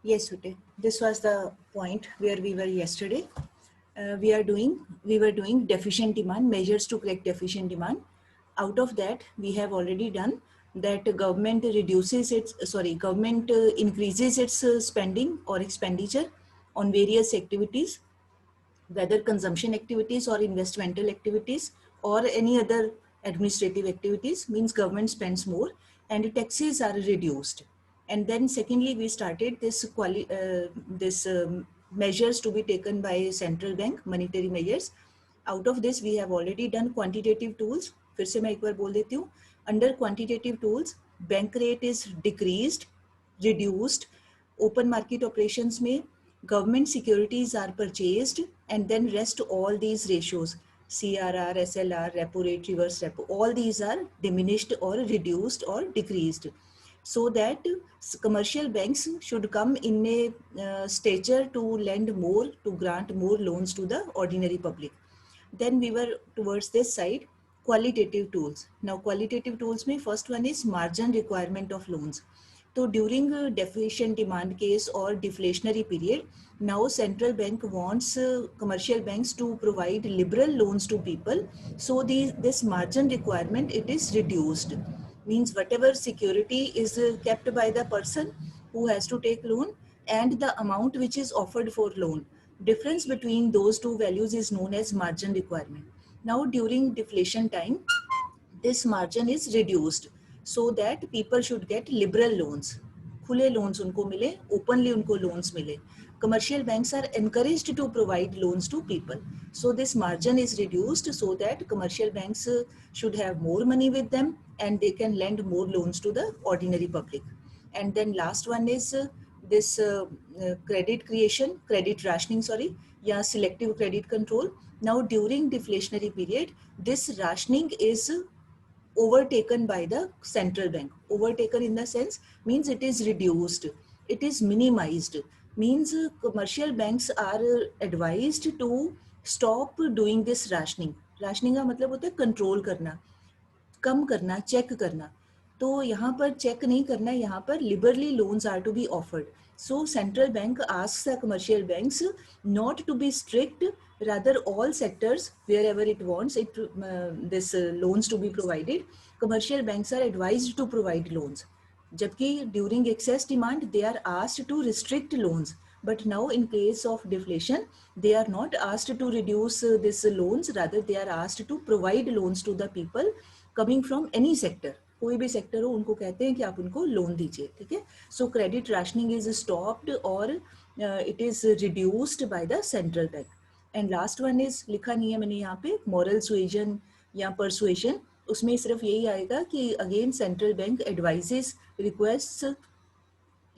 Yes, Sute. This was the point where we were yesterday. We were doing deficient demand, measures to correct deficient demand. Out of that, we have already done that government increases its spending or expenditure on various activities, whether consumption activities or investmental activities or any other administrative activities, means government spends more and taxes are reduced. And then secondly, we started this measures to be taken by central bank, monetary measures. Out of this, we have already done quantitative tools. फिर से मैं एक बार बोल देती हूँ. Under quantitative tools, bank rate is decreased, reduced. Open market operations में government securities are purchased, and then rest all these ratios, CRR, SLR, repo rate, reverse repo, all these are diminished or reduced or decreased, so that commercial banks should come in a stature to lend more, to grant more loans to the ordinary public. Then we were towards this side, qualitative tools. Now qualitative tools में first one is margin requirement of loans. So during deficient demand case or deflationary period, now central bank wants commercial banks to provide liberal loans to people. So this margin requirement, it is reduced. Means whatever security is kept by the person who has to take loan and the amount which is offered for loan. Difference between those two values is known as margin requirement. Now during deflation time, this margin is reduced so that people should get liberal loans. खुले loans उनको मिले, openly उनको loans मिले. Commercial banks are encouraged to provide loans to people. So this margin is reduced so that commercial banks should have more money with them and they can lend more loans to the ordinary public. And then last one is this credit rationing, yeah, selective credit control. Now during deflationary period, this rationing is overtaken by the central bank. Overtaken in the sense means it is reduced, it is minimized. Means commercial banks are advised to stop doing this rationing. Rationing का मतलब होता है control करना, कम करना, check करना. तो यहाँ पर चेक नहीं करना, यहाँ पर liberally loans are to be offered. So central bank asks the commercial banks not to be strict, rather all sectors wherever it wants it this loans to be provided, commercial banks are advised to provide loans. जबकि during excess demand they are asked to restrict loans. But now in case of deflation, they are not asked to reduce this loans, rather they are asked to provide loans to the people coming from any sector. कोई भी sector हो उनको कहते हैं कि आप उनको loan दीजिए, ठीक है. So credit rationing is stopped और it is reduced by the central bank. And last one is, लिखा नहीं है मैंने यहाँ पे, मॉरल सुएजन या परसुएशन. उसमें सिर्फ यही आएगा कि again central bank advises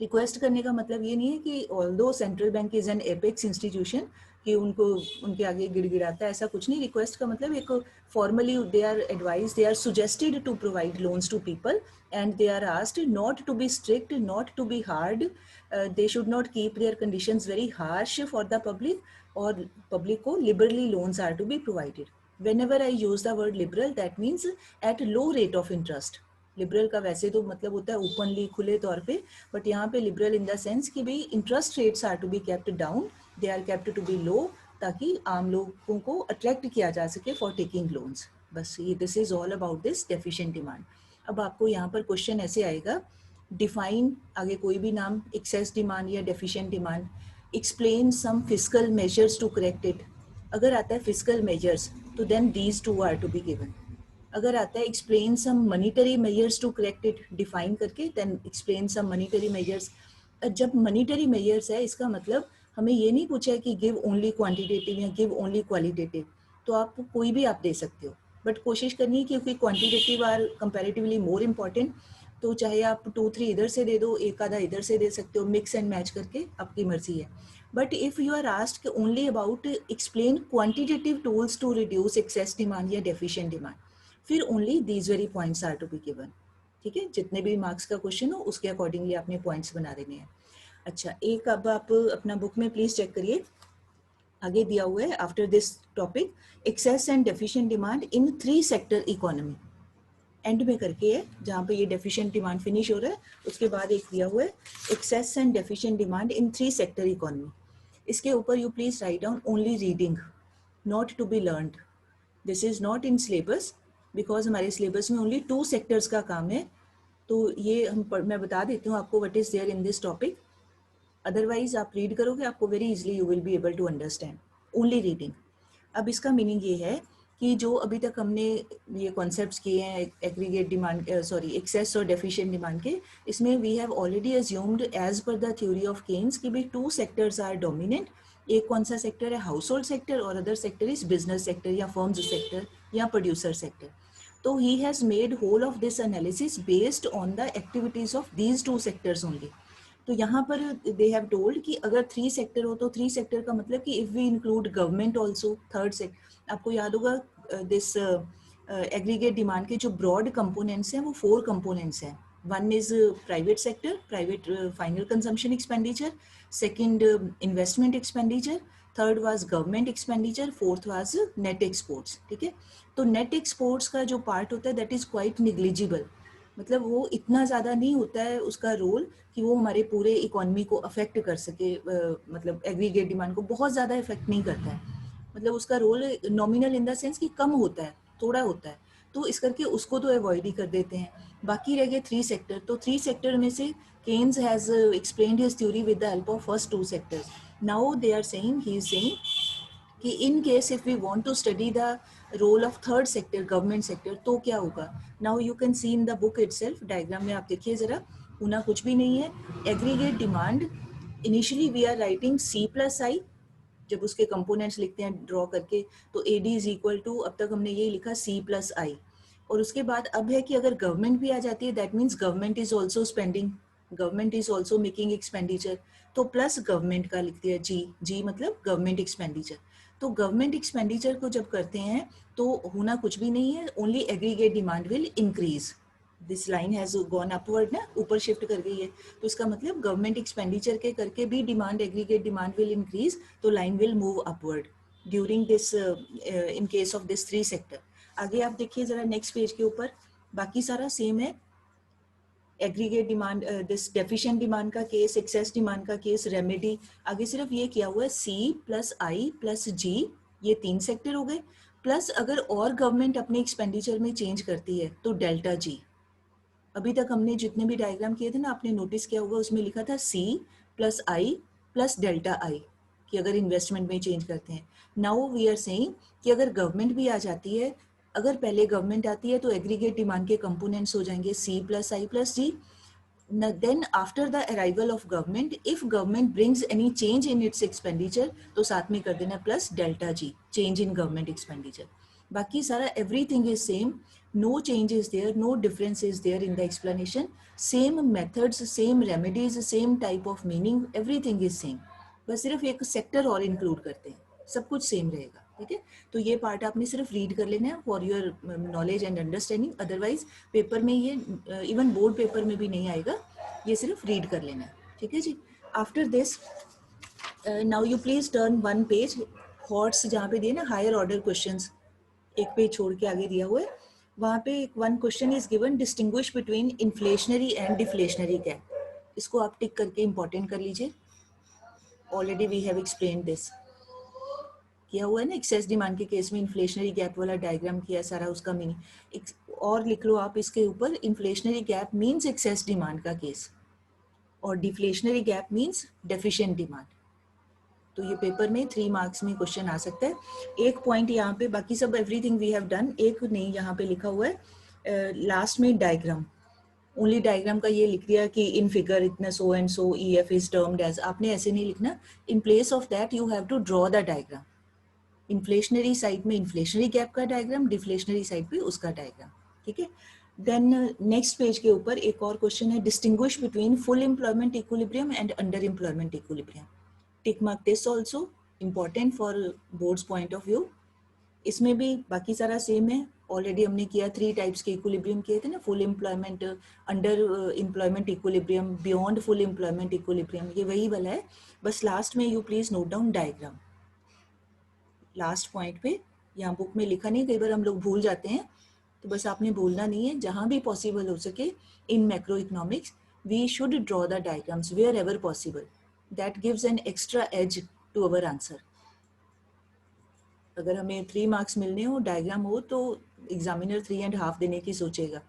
request करने का मतलब ये नहीं है कि although central bank is an apex institution कि उनको उनके आगे गिड़गिड़ाता है, ऐसा कुछ नहीं. रिक्वेस्ट का मतलब एक formally they are advise, they are suggested to provide loans to people and they are asked not to be strict, not to be hard. They should not keep their conditions very harsh for the public, और public को liberally loans are to be provided. whenever I use the word liberal, that means at low rate of interest. Liberal का वैसे तो मतलब होता है openly, खुले तौर पे, बट यहाँ पे लिबरल इन द सेंस कि भाई interest rates are to be kept down, they are kept to be low, ताकि आम लोगों को अट्रैक्ट किया जा सके फॉर टेकिंग लोन्स. बस ये this is all about this deficient demand. अब आपको यहाँ पर क्वेश्चन ऐसे आएगा, डिफाइन, आगे कोई भी नाम, एक्सेस डिमांड या deficient demand, explain some fiscal measures to correct it. अगर आता है फिस्कल मेजर्स तो then these two are to be given. अगर आता है explain some monetary measures to correct it, define करके, then explain some monetary measures. जब monetary measures है इसका मतलब हमें ये नहीं पूछा है कि गिव ओनली क्वांटिटेटिव या गिव ओनली क्वालिटेटिव, तो आप कोई भी आप दे सकते हो, बट कोशिश करनी है क्योंकि quantitative are comparatively more important, तो चाहे आप 2-3 इधर से दे दो, एक आधा इधर से दे सकते हो, मिक्स एंड मैच करके, आपकी मर्जी है. But if you are asked only about explain quantitative tools to reduce excess demand या डेफिशिएंट डिमांड, फिर only these very points are to be given. ठीक है, जितने भी मार्क्स का क्वेश्चन हो उसके अकॉर्डिंगली आपने पॉइंट्स बना देने हैं. अच्छा, एक अब आप अपना बुक में प्लीज चेक करिए, आगे दिया हुआ है after this topic, excess and deficient demand in 3 sector economy. End में करके है, जहाँ पे ये डेफिशिएंट डिमांड फिनिश हो रहा है, उसके बाद एक दिया हुआ है excess and deficient demand in 3 sector economy. इसके ऊपर you please write down only reading, not to be learned. This is not in syllabus, because हमारे सिलेबस में ओनली 2 सेक्टर्स का काम है। तो ये मैं बता देती हूँ आपको what is there in this topic. Otherwise आप रीड करोगे, आपको very easily you will be able to understand, only reading. अब इसका मीनिंग ये है कि जो अभी तक हमने ये कॉन्सेप्ट्स किए हैं एग्रीगेट डिमांड, सॉरी एक्सेस और डेफिशिएंट डिमांड के, इसमें we have already assumed as per the theory of Keynes कि भाई 2 सेक्टर्स आर डोमिनेंट। एक कौन सा सेक्टर है, हाउस होल्ड सेक्टर, और other sector is business sector या फर्म्स सेक्टर या प्रोड्यूसर सेक्टर। तो he has made whole of this analysis based on the activities of these 2 sectors only. तो यहाँ पर दे हैव टोल्ड कि अगर 3 सेक्टर हो तो 3 सेक्टर का मतलब कि if we include government also, third sector, आपको याद होगा दिस एग्रीगेट डिमांड के जो ब्रॉड कंपोनेंट्स हैं वो 4 कंपोनेंट्स हैं। One is private sector, private final consumption expenditure, second investment expenditure, third was government expenditure, fourth was net exports. ठीक है, तो नेट एक्सपोर्ट्स का जो पार्ट होता है दैट इज क्वाइट निग्लिजिबल, मतलब वो इतना ज़्यादा नहीं होता है उसका रोल कि वो हमारे पूरे इकोनॉमी को अफेक्ट कर सके, मतलब एग्रीगेट डिमांड को बहुत ज़्यादा इफेक्ट नहीं करता है, मतलब उसका role nominal in the sense कि कम होता है, थोड़ा होता है। तो इस करके उसको तो अवॉइड ही कर देते हैं। बाकी रह गए 3 सेक्टर, तो 3 सेक्टर में से Keynes has explained his theory with the help of first 2 sectors. Now they are saying, he is saying कि in case if we want to study the role of third sector, government sector, तो क्या होगा। Now you can see in the book itself, diagram में आप देखिए जरा, होना कुछ भी नहीं है। Aggregate demand initially we are writing C plus I, जब उसके कंपोनेंट्स लिखते हैं ड्रॉ करके, तो A D is equal to, अब तक हमने ये लिखा सी प्लस आई। और उसके बाद अब है कि अगर गवर्नमेंट भी आ जाती है, that means government is also spending, government is also making expenditure, तो प्लस गवर्नमेंट का लिख दिया जी, जी मतलब गवर्नमेंट एक्सपेंडिचर। तो गवर्नमेंट एक्सपेंडिचर को जब करते हैं तो होना कुछ भी नहीं है, only aggregate demand will increase. This line has gone upward ना, ऊपर शिफ्ट कर गई है, तो इसका मतलब गवर्नमेंट एक्सपेंडिचर के करके भी demand, aggregate demand will increase, तो line will move upward during this, in case of this 3 sector. आगे आप देखिए जरा नेक्स्ट पेज के ऊपर, बाकी सारा सेम है। Aggregate demand, this deficient demand का केस, एक्सेस डिमांड का केस, रेमेडी, आगे सिर्फ ये किया हुआ है सी प्लस आई प्लस जी, ये 3 सेक्टर हो गए, प्लस अगर और गवर्नमेंट अपने एक्सपेंडिचर में चेंज करती है तो डेल्टा जी। अभी तक हमने जितने भी डायग्राम किए थे ना, आपने नोटिस किया होगा, उसमें लिखा था C plus I plus delta I, कि अगर इन्वेस्टमेंट में चेंज करते हैं। नाउ वी आर सेइंग कि अगर गवर्नमेंट भी आ जाती है, अगर पहले गवर्नमेंट आती है तो एग्रीगेट डिमांड के कंपोनेंट्स हो जाएंगे C plus I plus G. Then after the arrival of government, if government brings any change in its expenditure, तो साथ में कर देना plus delta G, change in government expenditure। बाकी सारा everything is same, no change is there, no difference is there in the explanation, same methods, same remedies, same type of meaning, everything is same, बस सिर्फ एक sector और include करते हैं, सब कुछ सेम रहेगा। ठीक है, तो ये पार्ट आपने सिर्फ रीड कर लेना है for your knowledge and understanding, otherwise paper में ये इवन बोर्ड पेपर में भी नहीं आएगा, ये सिर्फ रीड कर लेना है। ठीक है जी। After this now you please turn 1 page, HOTS जहाँ पे दिए ना हायर ऑर्डर क्वेश्चंस, एक पेज छोड़ के आगे दिया हुआ है, वहाँ पे 1 question is given, distinguish between inflationary and deflationary gap. इसको आप टिक करके इंपॉर्टेंट कर लीजिए, already we have explain this, किया हुआ है ना, एक्सेस डिमांड के केस में इन्फ्लेशनरी गैप वाला डायग्राम किया सारा, उसका मीनिंग और लिख लो आप इसके ऊपर, inflationary gap means excess demand का केस, और deflationary gap means deficient demand. तो ये पेपर में 3 मार्क्स में क्वेश्चन आ सकता है। एक पॉइंट यहाँ पे, बाकी सब एवरीथिंग वी हैव डन, एक नहीं यहाँ पे लिखा हुआ है लास्ट में डायग्राम, ओनली डायग्राम का ये लिख दिया कि इन फिगर इतना so and so E F is termed as, आपने ऐसे नहीं लिखना, in place of that you have to draw the diagram. Inflationary side में इन्फ्लेशनरी गैप का डायग्राम, डिफ्लेशनरी साइड पे उसका डायग्राम। ठीक है, देन नेक्स्ट पेज के ऊपर एक और क्वेश्चन है, distinguish between full employment equilibrium and under employment equilibrium. Tick mark this also, important for boards point of view. इसमें भी बाकी सारा सेम है, ऑलरेडी हमने किया, 3 टाइप्स के इक्विलिब्रियम किए थे ना, full employment, under employment equilibrium, beyond full employment equilibrium, ये वही वाला है, बस लास्ट में you please note down diagram. Last point पे यहाँ बुक में लिखा नहीं, कई बार हम लोग भूल जाते हैं, तो बस आपने बोलना नहीं है, जहाँ भी पॉसिबल हो सके in macro economics we should draw the diagrams wherever possible. That gives an extra edge to our answer. अगर हमें 3 मार्क्स मिलने हो, डायग्राम हो, तो एग्जामिनर 3.5 देने की सोचेगा,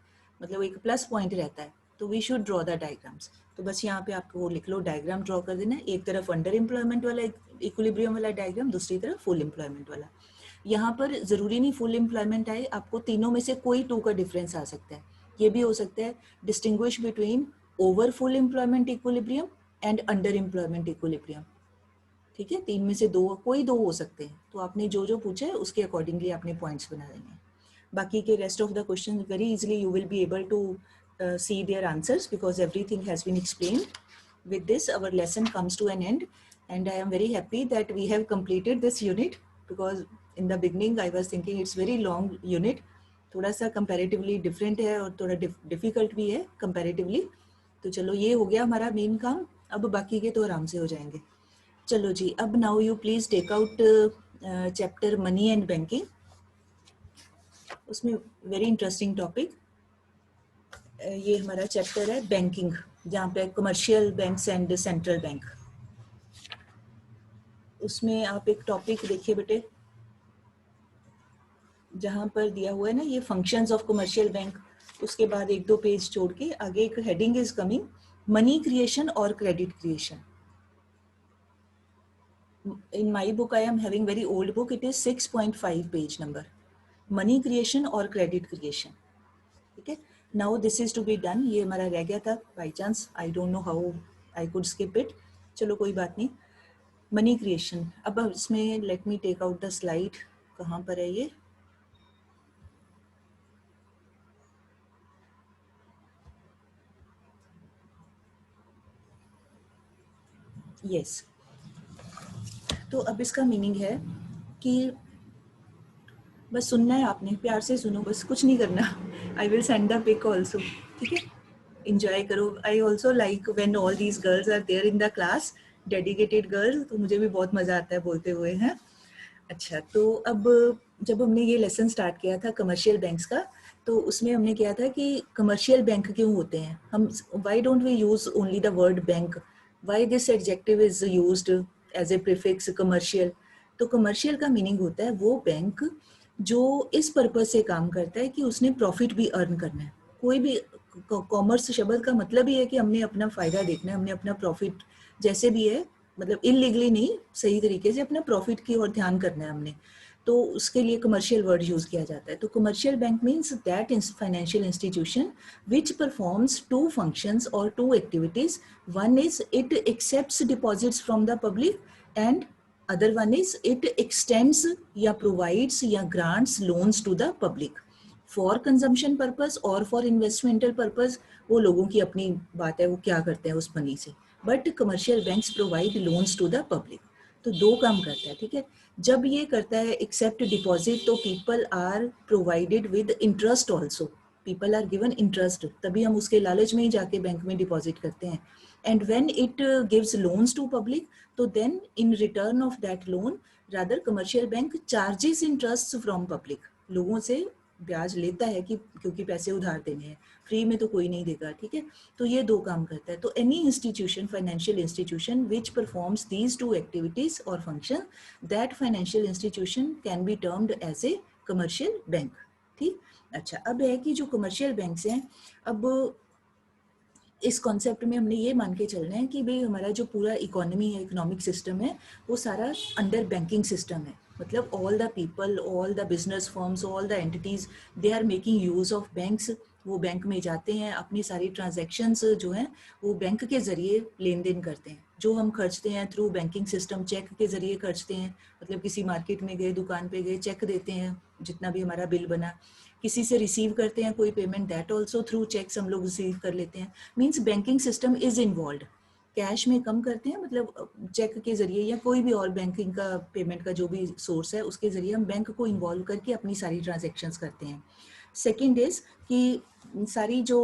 मतलब एक प्लस पॉइंट रहता है. तो we should draw the diagrams. तो बस यहाँ पे आपको वो लिख लो, डायग्राम ड्रॉ कर देना है. एक तरफ अंडर एम्प्लॉयमेंट वाला इक्विलिब्रियम वाला डायग्राम, दूसरी तरफ फुल एम्प्लॉयमेंट वाला. यहाँ पर ज़रूरी नहीं फुल एम्प्लॉयमेंट आए, आपको तीनों में से कोई 2 का डिफरेंस आ सकता है. ये भी हो सकता है distinguish between over full employment equilibrium and under employment equilibrium. ठीक है, 3 में से 2, कोई 2 हो सकते हैं. तो आपने जो जो पूछा है उसके अकॉर्डिंगली आपने पॉइंट्स बना देंगे. बाकी के rest of the question very easily you will be able to see their answers because everything has been explained. With this, our lesson comes to an end, and I am very happy that we have completed this unit because in the beginning I was thinking it's very long unit. थोड़ा सा comparatively different है और थोड़ा difficult भी है comparatively. तो चलो ये हो गया हमारा मेन काम. अब बाकी के तो आराम से हो जाएंगे. चलो जी, अब now you please take out chapter money and banking. उसमें वेरी इंटरेस्टिंग टॉपिक ये हमारा चैप्टर है बैंकिंग, जहाँ पे commercial banks and central bank. उसमें आप एक टॉपिक देखिए बेटे, जहाँ पर दिया हुआ है ना ये फंक्शंस ऑफ कमर्शियल बैंक. उसके बाद 1-2 पेज छोड़ के आगे एक heading is coming, money creation और credit creation. In my book, I am having very old book. It is 6.5 page number. Money creation or credit creation. ठीक है. Now this is to be done. ये हमारा रह गया था by chance. I don't know how I could skip it. चलो कोई बात नहीं. Money creation. अब इसमें let me take out the slide. कहाँ पर है ये? Yes. तो अब इसका मीनिंग है कि बस सुनना है आपने, प्यार से सुनो, बस कुछ नहीं करना. I will send the pic also. ठीक है, इंजॉय करो. I also like when all these girls are there in the class, dedicated girls, तो मुझे भी बहुत मजा आता है बोलते हुए हैं. अच्छा, तो अब जब हमने ये लेसन स्टार्ट किया था कमर्शियल बैंक्स का, तो उसमें हमने किया था कि कमर्शियल बैंक क्यों होते हैं हम, why don't we use only the word bank, why this adjective is used as a prefix commercial. तो कमर्शियल का मीनिंग होता है वो बैंक जो इस पर्पज से काम करता है कि उसने प्रॉफिट भी अर्न करना है. कोई भी कॉमर्स शब्द का मतलब ही है कि हमने अपना फायदा देखना है, हमने अपना प्रॉफिट जैसे भी है, मतलब इलीगली नहीं, सही तरीके से अपना प्रॉफिट की ओर ध्यान करना है हमने. तो उसके लिए कमर्शियल वर्ड यूज किया जाता है. तो commercial bank means that financial institution which performs 2 functions or 2 activities. One is it accepts deposits from the public and other one is it extends या provides या grants loans to the public for consumption purpose और for investmental purpose. वो लोगों की अपनी बात है वो क्या करते हैं उस मनी से. But commercial banks provide loans to the public. तो 2 काम करता है. ठीक है, जब ये करता है एक्सेप्ट डिपॉजिट, तो people are provided with interest also. People are given interest, तभी हम उसके लालच में ही जाके बैंक में डिपॉजिट करते हैं. And when it gives loans to public, तो then in return of that loan rather commercial bank charges interest from public. लोगों से ब्याज लेता है कि क्योंकि पैसे उधार देने हैं, फ्री में तो कोई नहीं देगा. ठीक है, तो ये 2 काम करता है. तो any institution, financial institution which performs these 2 activities और function, that financial institution can be termed as a commercial bank. ठीक. अच्छा, अब है कि जो कमर्शियल बैंक्स हैं, अब इस कॉन्सेप्ट में हमने ये मान के चलना है कि भाई हमारा जो पूरा इकोनॉमी है, इकोनॉमिक सिस्टम है, वो सारा अंडर बैंकिंग सिस्टम है. मतलब all the people, all the business firms, all the entities, they are making use of banks. वो बैंक में जाते हैं, अपनी सारी ट्रांजैक्शंस जो हैं वो बैंक के जरिए लेन देन करते हैं. जो हम खर्चते हैं थ्रू बैंकिंग सिस्टम, चेक के जरिए खर्चते हैं. मतलब किसी मार्केट में गए, दुकान पे गए, चेक देते हैं, जितना भी हमारा बिल बना. किसी से रिसीव करते हैं कोई payment, that also through cheques हम लोग रिसीव कर लेते हैं. Means banking system is involve. Cash में कम करते हैं, मतलब चेक के जरिए या कोई भी और बैंकिंग का पेमेंट का जो भी सोर्स है उसके जरिए हम बैंक को इन्वॉल्व करके अपनी सारी ट्रांजेक्शन्स करते हैं. सेकेंड इज कि सारी जो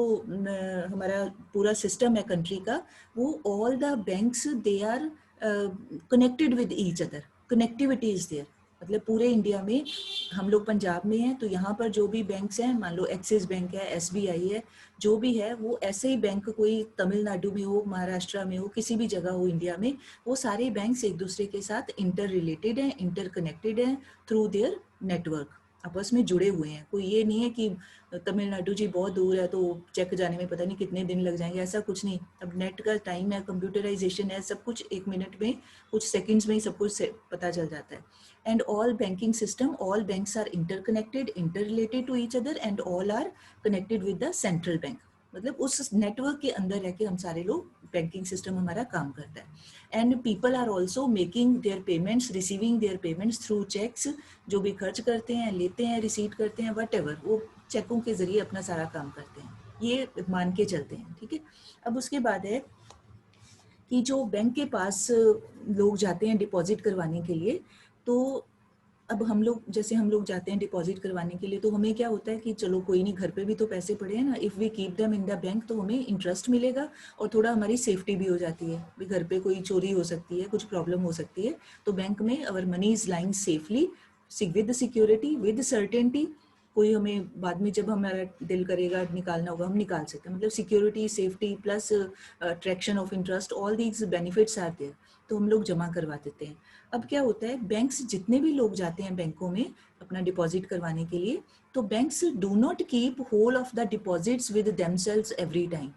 हमारा पूरा सिस्टम है कंट्री का, वो all the banks they are connected with each other. Connectivity is there. मतलब पूरे इंडिया में, हम लोग पंजाब में हैं तो यहाँ पर जो भी बैंक्स हैं, मान लो एक्सिस बैंक है, एसबीआई है, जो भी है वो ऐसे ही बैंक कोई तमिलनाडु में हो, महाराष्ट्र में हो, किसी भी जगह हो इंडिया में, वो सारे बैंक्स एक दूसरे के साथ इंटर रिलेटेड हैं, इंटर कनेक्टेड हैं थ्रू देयर नेटवर्क, आपस में जुड़े हुए हैं। कोई ये नहीं है कि तमिलनाडु जी बहुत दूर है तो चेक जाने में पता नहीं कितने दिन लग जाएंगे, ऐसा कुछ नहीं। अब नेट का टाइम है, कंप्यूटराइजेशन है, सब कुछ एक मिनट में, कुछ सेकंड्स में ही सब कुछ पता चल जाता है। And all banking system, all banks are interconnected, inter related to each other, and all are connected with the central bank. मतलब उस नेटवर्क के अंदर रह के हम सारे लोग, बैंकिंग सिस्टम हमारा काम करता है। And people are also making their payments, receiving their payments through cheques, जो भी खर्च करते हैं, लेते हैं, रिसीट करते हैं, वट एवर, वो चेकों के जरिए अपना सारा काम करते हैं, ये मान के चलते हैं। ठीक है, अब उसके बाद है कि जो बैंक के पास लोग जाते हैं डिपॉजिट करवाने के लिए, तो अब हम लोग, जैसे हम लोग जाते हैं डिपॉजिट करवाने के लिए, तो हमें क्या होता है कि चलो कोई नहीं, घर पे भी तो पैसे पड़े हैं ना, if we keep them in the bank तो हमें इंटरेस्ट मिलेगा और थोड़ा हमारी सेफ्टी भी हो जाती है, भी घर पे कोई चोरी हो सकती है, कुछ प्रॉब्लम हो सकती है, तो बैंक में अवर money is lying safely with security, with certainty. कोई हमें बाद में जब हमारा दिल करेगा निकालना होगा, हम निकाल सकते हैं। मतलब security, safety plus attraction of interest, all these benefits are there, तो हम लोग जमा करवा देते हैं। अब क्या होता है, बैंक्स, जितने भी लोग जाते हैं बैंकों में अपना डिपॉजिट करवाने के लिए, तो banks do not keep whole of the deposits with themselves every time.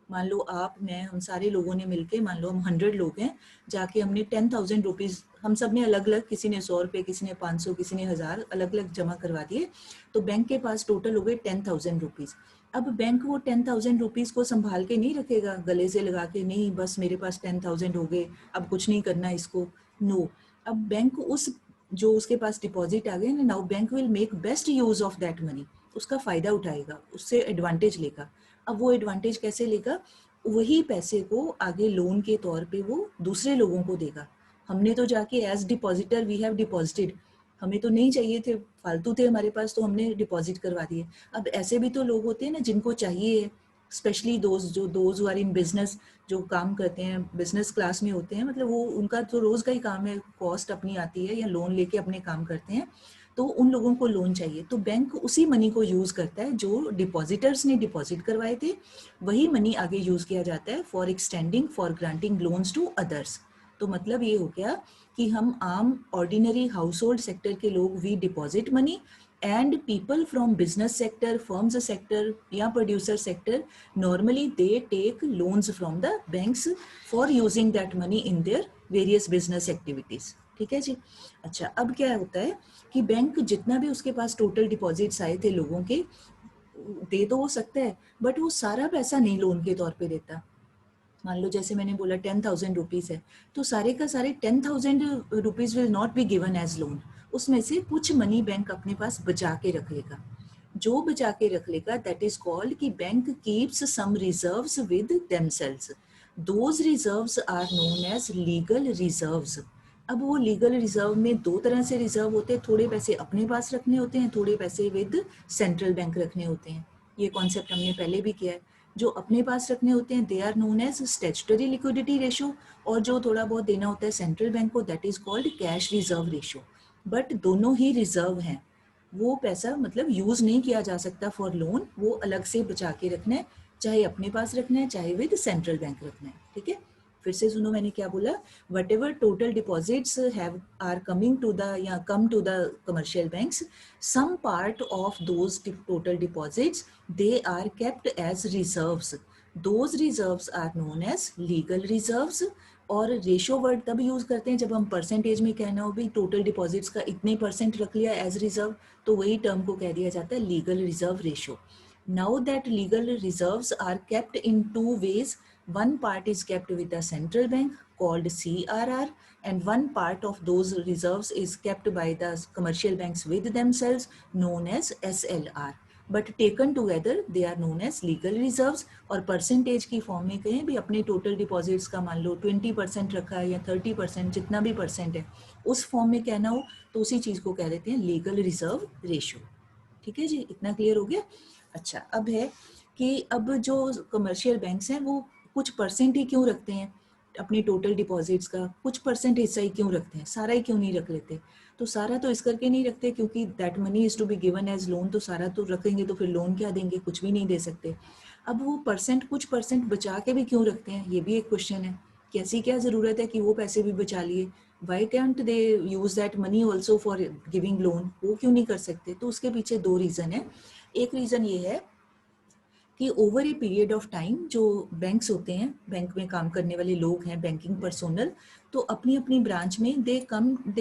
मान लो आप, मैं, हम सारे लोगों ने मिलके, मान लो हम 100 लोग हैं, जाके हमने 10,000 रुपीज़, हम सब ने अलग अलग, किसी ने 100 रुपये, किसी ने 500, किसी ने 1000, अलग अलग जमा करवा दिए, तो बैंक के पास टोटल हो गए 10,000 रुपीज़। अब बैंक वो 10,000 रुपीज़ को संभाल के नहीं रखेगा, गले से लगा के, नहीं बस मेरे पास 10,000 हो गए, अब कुछ नहीं करना इसको, नो। अब बैंक उस, जो उसके पास डिपॉजिट आ गए ना, now bank will make best use of that money, उसका फ़ायदा उठाएगा, उससे एडवांटेज लेगा। अब वो एडवांटेज कैसे लेगा, वही पैसे को आगे लोन के तौर पे वो दूसरे लोगों को देगा। हमने तो जाके as depositor we have deposited, हमें तो नहीं चाहिए थे, फालतू थे हमारे पास, तो हमने डिपॉजिट करवा दिए। अब ऐसे भी तो लोग होते हैं ना जिनको चाहिए, specially those are in business, जो काम करते हैं बिजनेस क्लास में होते हैं, मतलब वो उनका तो रोज का ही काम है, कॉस्ट अपनी आती है या लोन लेके अपने काम करते हैं, तो उन लोगों को लोन चाहिए, तो बैंक उसी मनी को यूज करता है जो डिपॉजिटर्स ने डिपॉजिट करवाए थे, वही मनी आगे यूज किया जाता है for extending, for granting loans to others. तो मतलब ये हो गया कि हम आम ऑर्डिनरी हाउस होल्ड सेक्टर के लोग we deposit money, and people from business sector, firms sector या producer sector, normally they take loans from the banks for using that money in their various business activities। ठीक है जी। अच्छा, अब क्या होता है कि बैंक जितना भी उसके पास टोटल डिपॉजिट्स आए थे लोगों के, दे तो हो सकता है, बट वो सारा पैसा नहीं लोन के तौर पे देता। मान लो जैसे मैंने बोला 10,000 रुपीज़ है, तो सारे का सारे 10,000 rupees will not be given as loan, उसमें से कुछ मनी बैंक अपने पास बचा के रख लेगा। जो बचा के रख लेगा दैट इज कॉल्ड कि bank keeps some reserves with themselves, those reserves are known as legal reserves. अब वो लीगल रिजर्व में दो तरह से रिजर्व होते हैं, थोड़े पैसे अपने पास रखने होते हैं, थोड़े पैसे विद सेंट्रल बैंक रखने होते हैं। ये कॉन्सेप्ट हमने पहले भी किया है। जो अपने पास रखने होते हैं they are known as statutory liquidity ratio, और जो थोड़ा बहुत देना होता है सेंट्रल बैंक को that is called cash reserve ratio. But दोनों ही रिजर्व हैं, वो पैसा मतलब यूज नहीं किया जा सकता फॉर लोन, वो अलग से बचा के रखना है, चाहे अपने पास रखना है चाहे विद सेंट्रल बैंक रखना है। ठीक है, फिर से सुनो मैंने क्या बोला, whatever total deposits have are coming to the या come to the commercial banks, some part of those total deposits they are kept as reserves, those reserves are known as legal reserves। और ratio word तब use करते हैं जब हम percentage में कहना हो भी टोटल डिपॉजिट्स का इतने परसेंट रख लिया एज रिजर्व, तो वही टर्म को कह दिया जाता है legal reserve ratio. Now that legal reserves are kept in two ways, one part is kept with the central bank called CRR, and one part of those reserves is kept by the commercial banks with themselves known as SLR, but taken together they are known as legal reserves। और percentage की form में कहें भी अपने total deposits का मान लो 20% रखा है या 30%, जितना भी परसेंट है, उस फॉर्म में कहना हो तो उसी चीज को कह देते हैं लीगल रिजर्व रेशो। ठीक है जी, इतना क्लियर हो गया। अच्छा, अब है कि अब जो कमर्शियल बैंक्स हैं वो कुछ परसेंट ही क्यों रखते हैं। अपनी टोटल डिपॉजिट्स का कुछ परसेंट हिस्सा ही क्यों रखते हैं, सारा ही क्यों नहीं रख लेते? तो सारा तो इस करके नहीं रखते क्योंकि that money is to be given as loan, तो सारा तो रखेंगे तो फिर लोन क्या देंगे, कुछ भी नहीं दे सकते। अब वो परसेंट, कुछ परसेंट बचा के भी क्यों रखते हैं, ये भी एक क्वेश्चन है कि ऐसी क्या ज़रूरत है कि वो पैसे भी बचा लिए, why can't they use that money also for giving loan, वो क्यों नहीं कर सकते? तो उसके पीछे दो रीज़न है। एक रीज़न ये है कि over a period of time जो बैंक्स होते हैं, बैंक में काम करने वाले लोग हैं, बैंकिंग पर्सोनल, तो अपनी अपनी ब्रांच में दे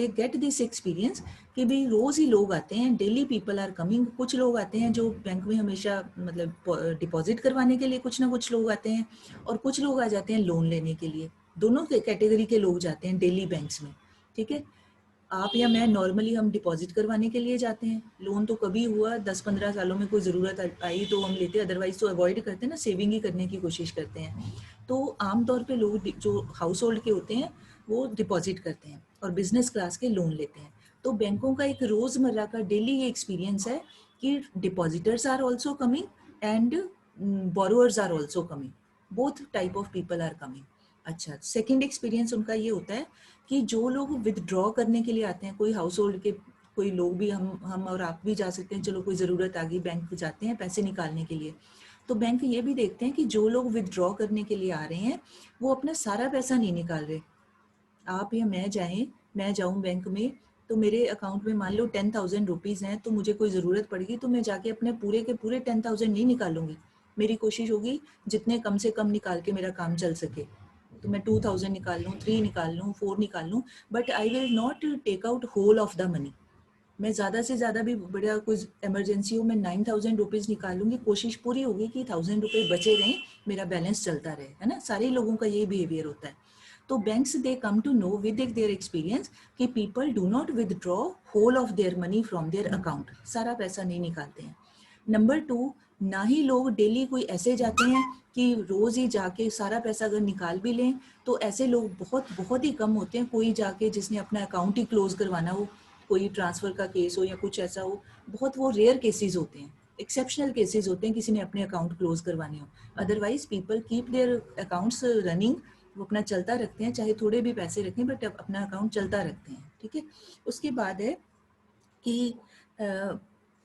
गेट दिस एक्सपीरियंस कि भाई रोज़ ही लोग आते हैं, डेली पीपल आर कमिंग। कुछ लोग आते हैं जो बैंक में हमेशा मतलब डिपॉजिट करवाने के लिए, कुछ ना कुछ लोग आते हैं, और कुछ लोग आ जाते हैं लोन लेने के लिए। दोनों कैटेगरी के लोग जाते हैं डेली बैंक्स में, ठीक है। आप या मैं नॉर्मली हम डिपॉजिट करवाने के लिए जाते हैं, लोन तो कभी हुआ 10-15 सालों में कोई ज़रूरत आई तो हम लेते हैं, अदरवाइज तो अवॉइड करते हैं ना, सेविंग ही करने की कोशिश करते हैं। तो आमतौर पे लोग जो हाउस होल्ड के होते हैं वो डिपॉजिट करते हैं और बिजनेस क्लास के लोन लेते हैं। तो बैंकों का एक रोज़मर्रा का डेली ये एक्सपीरियंस है कि depositors are also coming and borrowers are also coming, both type of people are coming. अच्छा, सेकेंड एक्सपीरियंस उनका ये होता है कि जो लोग विदड्रॉ करने के लिए आते हैं, कोई हाउस होल्ड के कोई लोग भी, हम और आप भी जा सकते हैं, चलो कोई ज़रूरत आ गई, बैंक जाते हैं पैसे निकालने के लिए, तो बैंक ये भी देखते हैं कि जो लोग विदड्रॉ करने के लिए आ रहे हैं वो अपना सारा पैसा नहीं निकाल रहे। आप या मैं जाऊं बैंक में, तो मेरे अकाउंट में मान लो 10,000 रुपीज़ हैं, तो मुझे कोई ज़रूरत पड़ेगी तो मैं जाके अपने पूरे के पूरे 10,000 नहीं निकालूंगी। मेरी कोशिश होगी जितने कम से कम निकाल के मेरा काम चल सके, तो मैं 2,000 निकाल लूँ, 3 निकाल लूँ, 4 निकाल लूँ, but I will not take out whole of the money. मैं ज़्यादा से ज़्यादा भी बड़ा कुछ इमरजेंसी हो, मैं 9,000 रुपीज़ निकाल लूँगी, कोशिश पूरी होगी कि 1,000 रुपये बचे रहें, मेरा बैलेंस चलता रहे, है ना। सारे लोगों का यही बिहेवियर होता है। तो banks they come to know with their experience कि people do not withdraw whole of their money from their account, सारा पैसा नहीं निकालते हैं। नंबर 2, ना ही लोग डेली कोई ऐसे जाते हैं कि रोज़ ही जाके सारा पैसा अगर निकाल भी लें, तो ऐसे लोग बहुत बहुत ही कम होते हैं। कोई जाके जिसने अपना अकाउंट ही क्लोज करवाना हो, कोई ट्रांसफ़र का केस हो या कुछ ऐसा हो, बहुत वो रेयर केसेस होते हैं, एक्सेप्शनल केसेस होते हैं किसी ने अपने अकाउंट क्लोज करवाने हो। Otherwise people keep their accounts running, वो अपना चलता रखते हैं, चाहे थोड़े भी पैसे रखें बट अपना अकाउंट चलता रखते हैं, ठीक है। उसके बाद है कि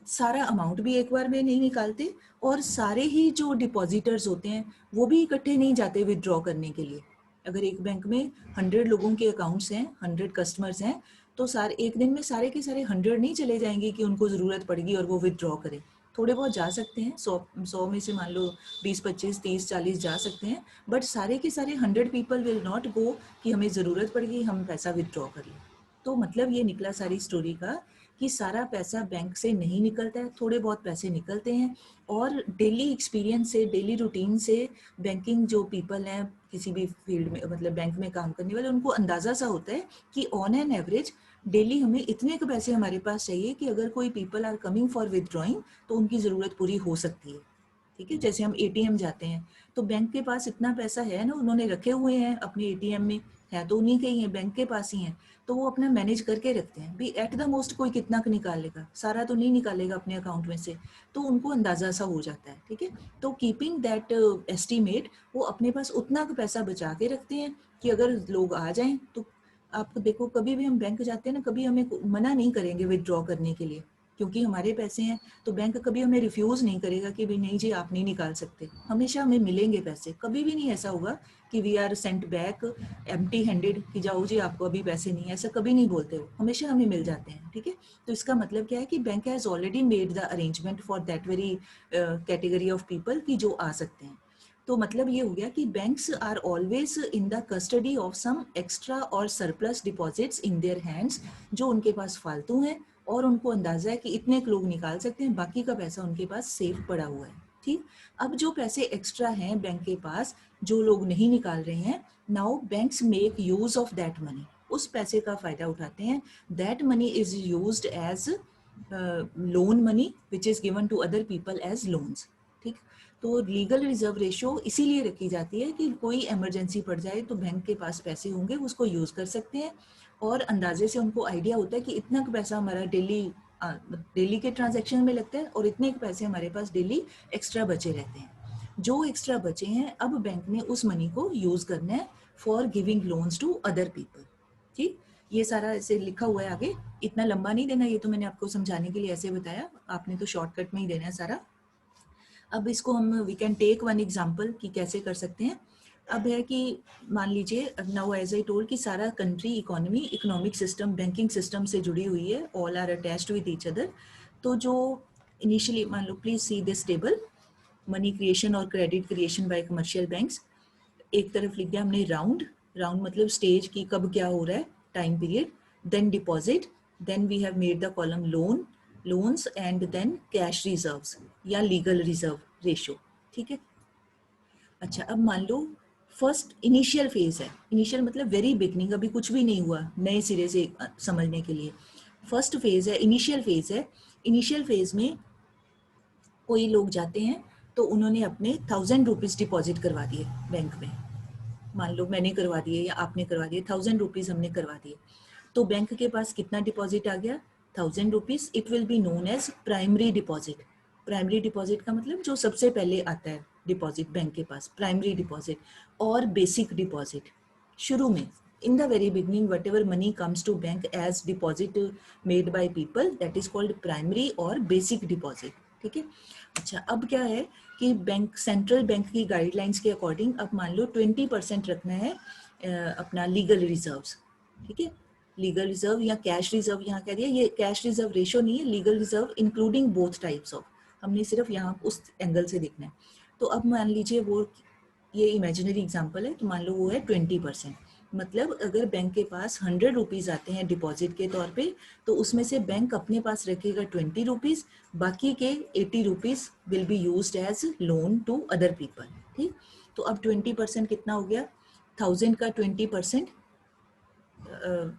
सारा अमाउंट भी एक बार में नहीं निकालते, और सारे ही जो डिपॉजिटर्स होते हैं वो भी इकट्ठे नहीं जाते विदड्रॉ करने के लिए। अगर एक बैंक में 100 लोगों के अकाउंट्स हैं, 100 कस्टमर्स हैं, तो सारे एक दिन में सारे के सारे 100 नहीं चले जाएंगे कि उनको ज़रूरत पड़ेगी और वो विदड्रॉ करें। थोड़े बहुत जा सकते हैं, 100 में से मान लो 20, 25, 30, 40 जा सकते हैं, बट सारे के सारे 100 पीपल विल नॉट गो कि हमें ज़रूरत पड़ेगी हम पैसा विदड्रॉ कर लें। तो मतलब ये निकला सारी स्टोरी का कि सारा पैसा बैंक से नहीं निकलता है, थोड़े बहुत पैसे निकलते हैं। और डेली एक्सपीरियंस से, डेली रूटीन से बैंकिंग जो पीपल हैं किसी भी फील्ड में, मतलब बैंक में काम करने वाले, उनको अंदाज़ा सा होता है कि ऑन एन एवरेज डेली हमें इतने के पैसे हमारे पास चाहिए कि अगर कोई people are coming for withdrawing तो उनकी ज़रूरत पूरी हो सकती है, ठीक है। जैसे हम एटीएम जाते हैं तो बैंक के पास इतना पैसा है ना, उन्होंने रखे हुए हैं अपने एटीएम में, है तो उन्हीं के ही है, बैंक के पास ही है, तो वो अपना मैनेज करके रखते हैं भी। एट द मोस्ट कोई कितना निकालेगा, सारा तो नहीं निकालेगा अपने अकाउंट में से, तो उनको अंदाजा सा हो जाता है, ठीक है। तो कीपिंग दैट एस्टीमेट, वो अपने पास उतना पैसा बचा के रखते हैं कि अगर लोग आ जाएं तो, आप देखो कभी भी हम बैंक जाते हैं ना, कभी हमें मना नहीं करेंगे विदड्रॉ करने के लिए, क्योंकि हमारे पैसे हैं, तो बैंक कभी हमें रिफ्यूज़ नहीं करेगा कि भाई नहीं जी आप नहीं निकाल सकते, हमेशा हमें मिलेंगे पैसे। कभी भी नहीं ऐसा होगा कि we are sent back empty handed कि जाओ जी आपको अभी पैसे नहीं है, ऐसा कभी नहीं बोलते हो, हमेशा हमें मिल जाते हैं, ठीक है। तो इसका मतलब क्या है कि bank has already made the arrangement for that very category of people कि जो आ सकते हैं। तो मतलब ये हो गया कि banks are always in the custody of some extra और surplus deposits in their hands, जो उनके पास फालतू हैं और उनको अंदाजा है कि इतने लोग निकाल सकते हैं, बाकी का पैसा उनके पास सेफ पड़ा हुआ है, ठीक। अब जो पैसे एक्स्ट्रा हैं बैंक के पास, जो लोग नहीं निकाल रहे हैं, now banks make use of that money, उस पैसे का फायदा उठाते हैं। That money is used as loan money which is given to other people as loans, ठीक। तो लीगल रिजर्व रेशो इसीलिए रखी जाती है कि कोई इमरजेंसी पड़ जाए तो बैंक के पास पैसे होंगे, उसको यूज कर सकते हैं, और अंदाजे से उनको आइडिया होता है कि इतना पैसा हमारा डेली के ट्रांजैक्शन में लगता है और इतने पैसे हमारे पास डेली एक्स्ट्रा बचे रहते हैं। जो एक्स्ट्रा बचे हैं अब बैंक ने उस मनी को यूज करना है for giving loans to other people. ठीक, ये सारा ऐसे लिखा हुआ है आगे, इतना लंबा नहीं देना, ये तो मैंने आपको समझाने के लिए ऐसे बताया, आपने तो शॉर्टकट में ही देना है सारा। अब इसको हम we can take one example कि कैसे कर सकते हैं। अब है कि मान लीजिए नाउ एज आई टोल्ड कि सारा country economy economic system banking system से जुड़ी हुई है, all are attached with each other. तो जो इनिशियली मान लो, please see this table, money creation और credit creation by commercial banks. एक तरफ लिख दिया हमने राउंड, राउंड मतलब स्टेज की कब क्या हो रहा है, time period, then deposit, then we have made the column loan, loans and then cash reserves या लीगल रिजर्व रेशियो। ठीक है, अच्छा अब मान लो फर्स्ट इनिशियल फेज है, इनिशियल मतलब वेरी बिगनिंग, अभी कुछ भी नहीं हुआ नए सिरे से समझने के लिए। फर्स्ट फेज है, इनिशियल फेज है। इनिशियल फेज में कोई लोग जाते हैं तो उन्होंने अपने 1000 रुपीज डिपॉजिट करवा दिए बैंक में, मान लो मैंने करवा दिए या आपने करवा दिए, 1000 रुपीज हमने करवा दिए, तो बैंक के पास कितना डिपॉजिट आ गया, 1000 rupees. It will be known as primary deposit. Primary deposit का मतलब जो सबसे पहले आता है डिपॉजिट बैंक के पास, प्राइमरी डिपॉजिट। और बेसिक डिपॉजिट, शुरू में in the very beginning whatever money comes to bank as deposit made by people, that is called primary or basic deposit। ठीक है, अच्छा अब क्या है कि बैंक सेंट्रल बैंक की गाइडलाइंस के अकॉर्डिंग अब मान लो 20% रखना है अपना लीगल रिजर्व्स। ठीक है, लीगल रिजर्व या कैश रिजर्व यहाँ कह दिया, ये कैश रिजर्व रेशो नहीं है, legal reserve including both types of, हमने सिर्फ यहाँ उस एंगल से देखना है। तो अब मान लीजिए वो, ये इमेजिनरी एग्जांपल है, तो मान लो वो है 20%, मतलब अगर बैंक के पास 100 रुपीज आते हैं डिपॉजिट के तौर पे, तो उसमें से बैंक अपने पास रखेगा 20 रुपीज, बाकी के 80 rupees will be used as loan to other people. ठीक, तो अब 20% कितना हो गया, 1000 का 20%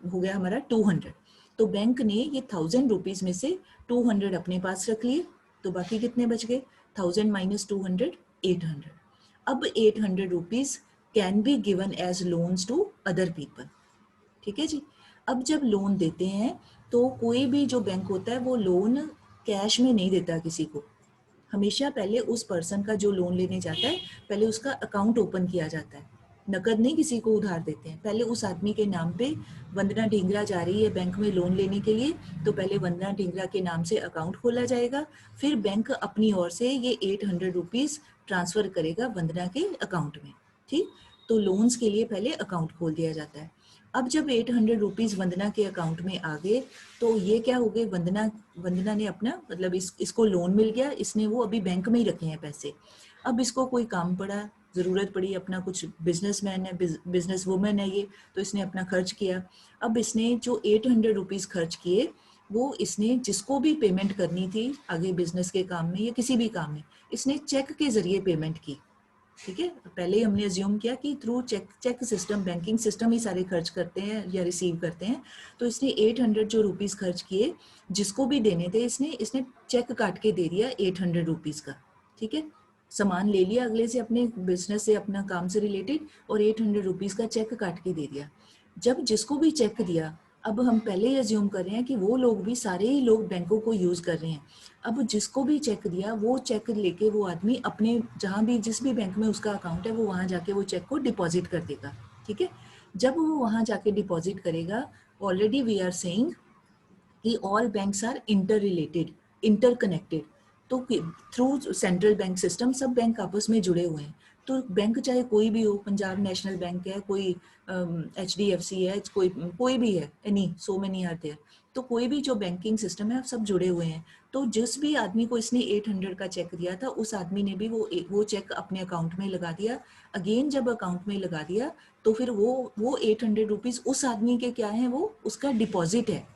हो गया हमारा 200। तो बैंक ने ये 1000 रुपीज में से 200 अपने पास रख लिए, तो बाकी कितने बच गए, 1000 माइनस 200, 800। अब 800 rupees can be given as loans to other people. ठीक है जी, अब जब लोन देते हैं तो कोई भी जो बैंक होता है वो लोन कैश में नहीं देता किसी को, हमेशा पहले उस पर्सन का जो लोन लेने जाता है पहले उसका अकाउंट ओपन किया जाता है, नकद नहीं किसी को उधार देते हैं। पहले उस आदमी के नाम पे, वंदना ढींगरा जा रही है बैंक में लोन लेने के लिए, तो पहले वंदना ढींगरा के नाम से अकाउंट खोला जाएगा, फिर बैंक अपनी ओर से ये 800 रुपीज ट्रांसफर करेगा वंदना के अकाउंट में। ठीक, तो लोन्स के लिए पहले अकाउंट खोल दिया जाता है। अब जब 800 रुपीज वंदना के अकाउंट में आ गए तो ये क्या हो गए, वंदना ने अपना मतलब इसको लोन मिल गया, इसने वो अभी बैंक में ही रखे हैं पैसे। अब इसको कोई काम पड़ा, ज़रूरत पड़ी, अपना कुछ बिजनेसमैन है, बिजनेस वुमेन है ये, तो इसने अपना खर्च किया। अब इसने जो 800 रुपीज़ खर्च किए वो इसने जिसको भी पेमेंट करनी थी आगे बिजनेस के काम में या किसी भी काम में, इसने चेक के ज़रिए पेमेंट की। ठीक है, पहले ही हमने अज्यूम किया कि through cheque system, banking system ही सारे खर्च करते हैं या रिसीव करते हैं। तो इसने 800 जो रुपीज़ खर्च किए, जिसको भी देने थे इसने चेक काट के दे दिया 800 रुपीज़ का। ठीक है, सामान ले लिया अगले से अपने बिजनेस से, अपना काम से रिलेटेड, और 800 रुपीज़ का चेक काट के दे दिया। जब जिसको भी चेक दिया, अब हम पहले ही अज्यूम कर रहे हैं कि वो लोग भी, सारे ही लोग बैंकों को यूज़ कर रहे हैं। अब जिसको भी चेक दिया वो चेक लेके वो आदमी अपने जहाँ भी जिस भी बैंक में उसका अकाउंट है वो वहाँ जाके वो चेक को डिपॉजिट कर देगा। ठीक है, जब वो वहाँ जाके डिपॉजिट करेगा, ऑलरेडी वी आर सेइंग कि all banks are interrelated, interconnected. तो थ्रू सेंट्रल बैंक सिस्टम सब बैंक आपस में जुड़े हुए हैं। तो बैंक चाहे कोई भी हो, पंजाब नेशनल बैंक है, कोई HDFC है, कोई भी है, any so many are there. तो कोई भी जो बैंकिंग सिस्टम है सब जुड़े हुए हैं। तो जिस भी आदमी को इसने 800 का चेक दिया था उस आदमी ने भी वो चेक अपने अकाउंट में लगा दिया। अगेन जब अकाउंट में लगा दिया तो फिर वो 800 रुपीज़ उस आदमी के क्या है, वो उसका डिपॉजिट है।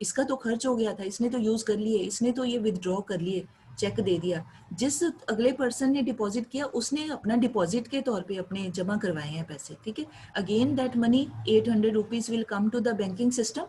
इसका तो खर्च हो गया था, इसने तो यूज कर लिए, इसने तो ये विदड्रॉ कर लिए, चेक दे दिया। जिस अगले पर्सन ने डिपॉजिट किया उसने अपना डिपॉजिट के तौर पे अपने जमा करवाए हैं पैसे। ठीक है, again that money 800 rupees will come to the banking system.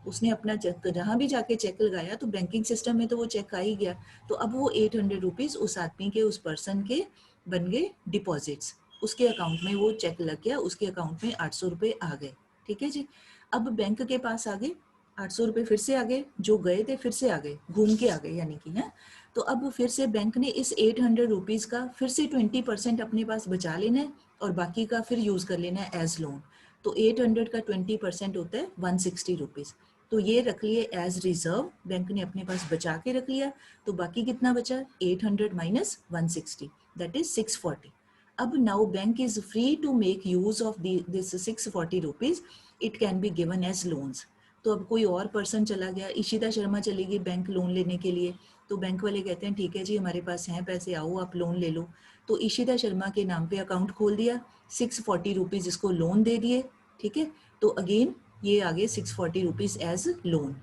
उसने अपना चेक जहाँ भी जाके चेक लगाया तो बैंकिंग सिस्टम में तो वो चेक आ ही गया। तो अब वो 800 रुपीज उस आदमी के, उस पर्सन के बन गए डिपॉजिट्स, उसके अकाउंट में वो चेक लग गया, उसके अकाउंट में 800 रुपये आ गए। ठीक है जी, अब बैंक के पास आ गए 800 रुपये, फिर से आ गए, जो गए थे फिर से आ गए, घूम के आ गए यानी कि है। तो अब फिर से बैंक ने इस 800 रुपीज़ का फिर से 20% अपने पास बचा लेना है और बाकी का फिर यूज़ कर लेना है एज लोन। तो 800 का 20% होता है 160 रुपीज़। तो ये रख लिए एज रिजर्व, बैंक ने अपने पास बचा के रख लिया। तो बाकी कितना बचा? 800 माइनस 160, दैट इज 640. अब now bank is free to make use of this 640 rupees. It can be given as loans. तो अब कोई और पर्सन चला गया, इशिता शर्मा चली गई बैंक लोन लेने के लिए, तो बैंक वाले कहते हैं ठीक है जी हमारे पास हैं पैसे, आओ आप लोन ले लो। तो इशिता शर्मा के नाम पे अकाउंट खोल दिया, 640 रुपीज़ इसको लोन दे दिए, ठीक है। तो अगेन ये आ गए 640 rupees as loan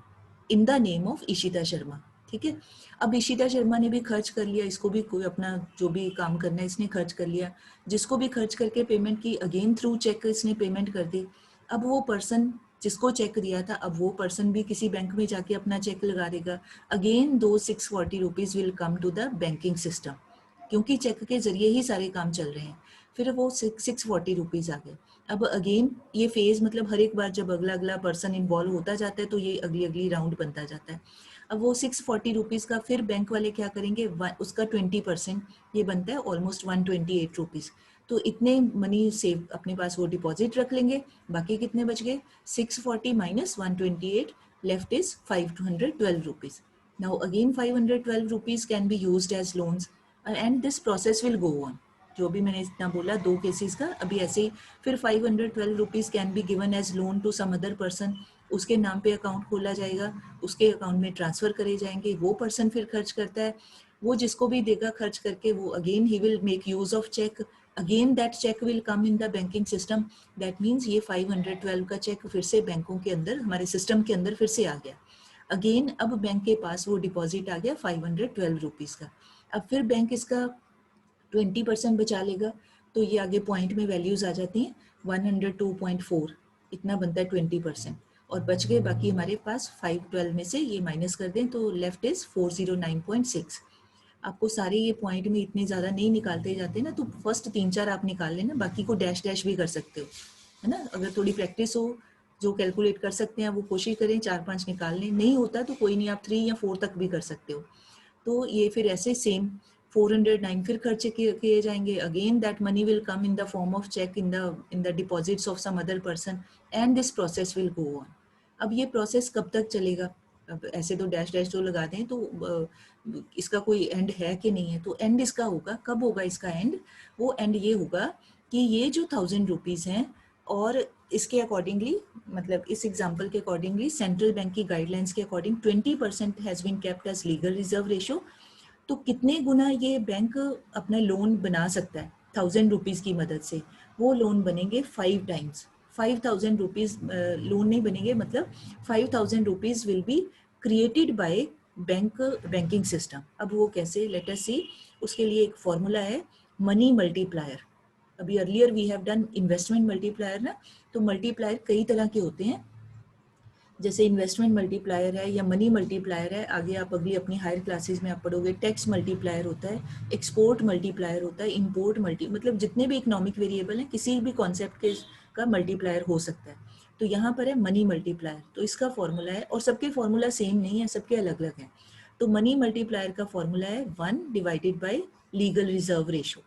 in the name of Ishita Sharma, ठीक है। अब इशिता शर्मा ने भी खर्च कर लिया, इसको भी कोई अपना जो भी काम करना है इसने खर्च कर लिया, जिसको भी खर्च करके पेमेंट की अगेन थ्रू चेक इसने पेमेंट कर दी। अब वो पर्सन जिसको चेक दिया था, अब वो पर्सन भी किसी बैंक में जाके अपना चेक लगा देगा, अगेन दो 640 rupees will come to the banking system, क्योंकि चेक के जरिए ही सारे काम चल रहे हैं। फिर वो 640 रुपीज़ आ गए। अब अगेन ये फेज़ मतलब हर एक बार जब अगला अगला पर्सन इन्वॉल्व होता जाता है तो ये अगली अगली राउंड बनता जाता है। अब वो 640 रुपीज़ का फिर बैंक वाले क्या करेंगे, उसका 20%, ये बनता है ऑलमोस्ट 128 रुपीज़। तो इतने मनी सेव अपने पास वो डिपॉजिट रख लेंगे। बाकी कितने बच गए? 640 minus 128 left is 512 rupees. Now again 512 rupees can be used as loans and this process will go on. जो भी मैंने इतना बोला दो केसेस का, अभी ऐसे ही फिर 512 rupees can be given as loan to some other person, उसके नाम पे अकाउंट खोला जाएगा, उसके अकाउंट में ट्रांसफ़र करे जाएंगे, वो पर्सन फिर खर्च करता है, वो जिसको भी देगा खर्च करके वो अगेन ही will make use of cheque, again that cheque will come in the banking system. That means ये 512 का चेक फिर से बैंकों के अंदर हमारे सिस्टम के अंदर फिर से आ गया। अगेन अब बैंक के पास वो डिपॉजिट आ गया 512 रुपीज़ का। अब फिर बैंक इसका 20% बचा लेगा, तो ये आगे पॉइंट में वैल्यूज़ आ जाती हैं 102.4, इतना बनता है 20%। और बच गए बाकी हमारे पास 512 में से ये माइनस कर दें तो लेफ्ट इज 409.6। आपको सारे ये पॉइंट में इतने ज़्यादा नहीं निकालते जाते ना, तो फर्स्ट 3-4 आप निकाल लेना, बाकी को डैश डैश भी कर सकते हो, है ना। अगर थोड़ी प्रैक्टिस हो, जो कैलकुलेट कर सकते हैं वो कोशिश करें 4-5 निकाल लें, नहीं होता तो कोई नहीं, आप 3 या 4 तक भी कर सकते हो। तो ये फिर ऐसे सेम 409 फिर खर्चे किए जाएंगे, again that money will come in the form of cheque in the deposits of some other person and this process will go on. अब ये प्रोसेस कब तक चलेगा? अब ऐसे तो डैश डैश जो लगा दें तो इसका कोई एंड है कि नहीं है, तो एंड इसका होगा, कब होगा इसका एंड? वो एंड ये होगा कि ये जो 1000 रुपीज़ हैं और इसके अकॉर्डिंगली, मतलब इस एग्जांपल के अकॉर्डिंगली सेंट्रल बैंक की गाइडलाइंस के according 20% has been kept as legal reserve ratio. तो कितने गुना ये बैंक अपना लोन बना सकता है 1000 रुपीज़ की मदद से? वो लोन बनेंगे 5 टाइम्स। 5000 रुपीज़ लोन नहीं बनेंगे, मतलब 5000 rupees will be created by banking system. अब वो कैसे, लेट अस सी। उसके लिए एक फॉर्मूला है मनी मल्टीप्लायर। अभी earlier we have done investment multiplier ना, तो मल्टीप्लायर कई तरह के होते हैं, जैसे इन्वेस्टमेंट मल्टीप्लायर है या मनी मल्टीप्लायर है, आगे आप अगली अपनी हायर क्लासेस में आप पढ़ोगे। टैक्स मल्टीप्लायर होता है, एक्सपोर्ट मल्टीप्लायर होता है, इंपोर्ट मतलब जितने भी इकोनॉमिक वेरिएबल हैं किसी भी कॉन्सेप्ट के का मल्टीप्लायर हो सकता है। तो यहाँ पर है मनी मल्टीप्लायर, तो इसका फॉर्मूला है, और सबके फॉर्मूला सेम नहीं है, सबके अलग अलग हैं। तो मनी मल्टीप्लायर का फॉर्मूला है 1 divided by legal reserve ratio.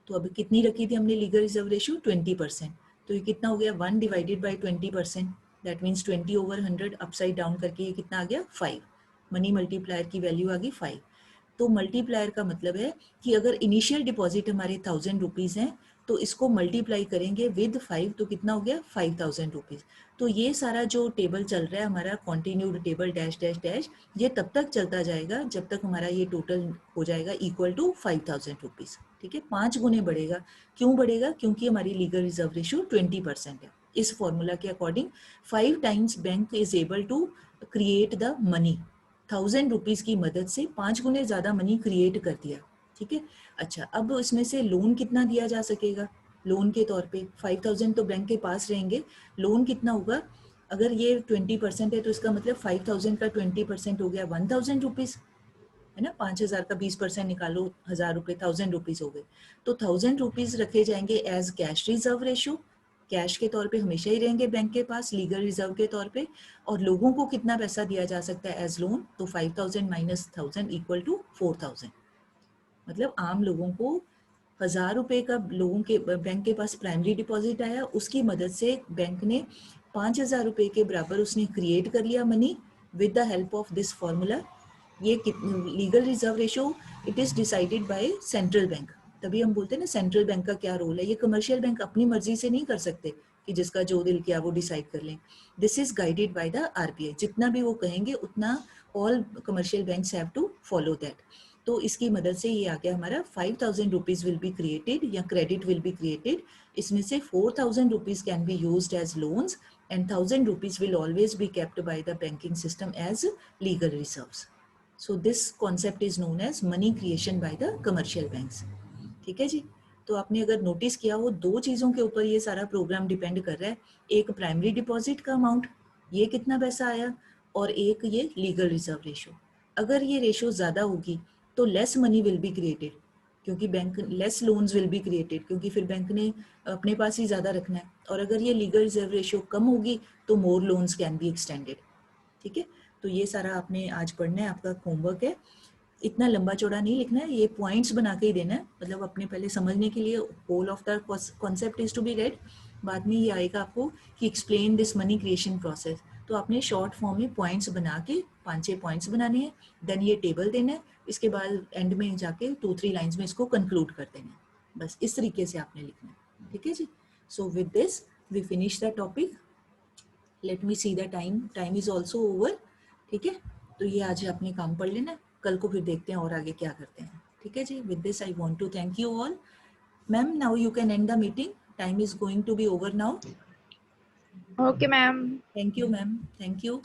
तो अभी कितनी रखी थी हमने लीगल रिजर्व रेशियो? 20%। तो ये कितना हो गया? 1 divided by 20%, that means 20/100 upside down करके ये कितना आ गया? 5। मनी मल्टीप्लायर की वैल्यू आ गई 5। तो मल्टीप्लायर का मतलब है कि अगर इनिशियल डिपॉजिट हमारे 1000 रुपीज़ हैं तो इसको मल्टीप्लाई करेंगे विद 5, तो कितना हो गया? 5000 रुपीज़। तो ये सारा जो टेबल चल रहा है हमारा continued table dash dash dash, ये तब तक चलता जाएगा जब तक हमारा ये टोटल हो जाएगा इक्वल टू 5000 रुपीज़, ठीक है। 5 गुने बढ़ेगा। क्यों बढ़ेगा? क्योंकि हमारी लीगल रिजर्व रेशियो 20% है। इस फॉर्मूला के according 5 times bank is able to create the money. 1000 rupees की मदद से 5 गुने ज़्यादा मनी क्रिएट कर दिया, ठीक है। अच्छा, अब इसमें से लोन कितना दिया जा सकेगा? लोन के तौर पे 5000 तो बैंक के पास रहेंगे, लोन कितना होगा? अगर ये 20% है तो इसका मतलब 5000 का 20% हो गया 1000 रुपीज़, है ना। 5000 का 20% निकालो, 1000 रुपये, 1000 रुपीज़ हो गए। तो 1000 रुपीज़ रखे जाएंगे as cash reserve ratio, cash के तौर पे हमेशा ही रहेंगे बैंक के पास लीगल रिजर्व के तौर पे, और लोगों को कितना पैसा दिया जा सकता है एज लोन, तो 5000 माइनस 1000 इक्वल टू 4000। मतलब आम लोगों को 1000 रुपये का लोगों के बैंक के पास प्राइमरी डिपॉजिट आया, उसकी मदद से बैंक ने 5000 रुपये के बराबर उसने क्रिएट कर लिया money with the help of this formula. ये legal reserve ratio it is decided by central bank. तभी हम बोलते हैं ना सेंट्रल बैंक का क्या रोल है। ये कमर्शियल बैंक अपनी मर्जी से नहीं कर सकते कि जिसका जो दिल किया वो डिसाइड कर लें। This is guided by the RBI. जितना भी वो कहेंगे उतना all commercial banks have to follow that. तो इसकी मदद से ये आ गया हमारा 5000 रुपीज विल बी क्रिएटेड या क्रेडिट विल बी क्रिएटेड। इसमें से 4000 rupees can be used as loans and 1000 rupees will always be kept by the banking system as legal reserves. So this concept is known as money creation by the commercial banks. ठीक है जी। तो आपने अगर notice किया वो दो चीज़ों के ऊपर ये सारा प्रोग्राम डिपेंड कर रहा है, एक प्राइमरी डिपॉजिट का अमाउंट, ये कितना पैसा आया, और एक ये लीगल रिजर्व रेशो। अगर ये रेशो ज़्यादा होगी तो less money will be created, क्योंकि bank less loans will be created, क्योंकि फिर बैंक ने अपने पास ही ज़्यादा रखना है। और अगर ये लीगल रिजर्व रेशो कम होगी तो मोर लोन्स कैन बी एक्सटेंडेड। ठीक है, तो ये सारा आपने आज पढ़ना है, आपका होमवर्क है। इतना लंबा चौड़ा नहीं लिखना है, ये पॉइंट्स बना के ही देना है। मतलब अपने पहले समझने के लिए whole of the concept is to be read. बाद में ये आएगा आपको कि explain this money creation process, तो आपने शॉर्ट फॉर्म में पॉइंट्स बना के 5-6 पॉइंट्स बनाने हैं, देन ये टेबल देना है, इसके बाद एंड में जाके 2-3 लाइन्स में इसको कंक्लूड कर देना है। बस इस तरीके से आपने लिखना है। ठीक है जी। So with this we finish the topic. Let me see the time is also over. ठीक है, तो ये आज आपने काम पढ़ लेना, कल को फिर देखते हैं और आगे क्या करते हैं। ठीक है जी। With this I want to thank you all. Ma'am now you can end the meeting, time is going to be over now. Okay, ma'am. Thank you ma'am, thank you.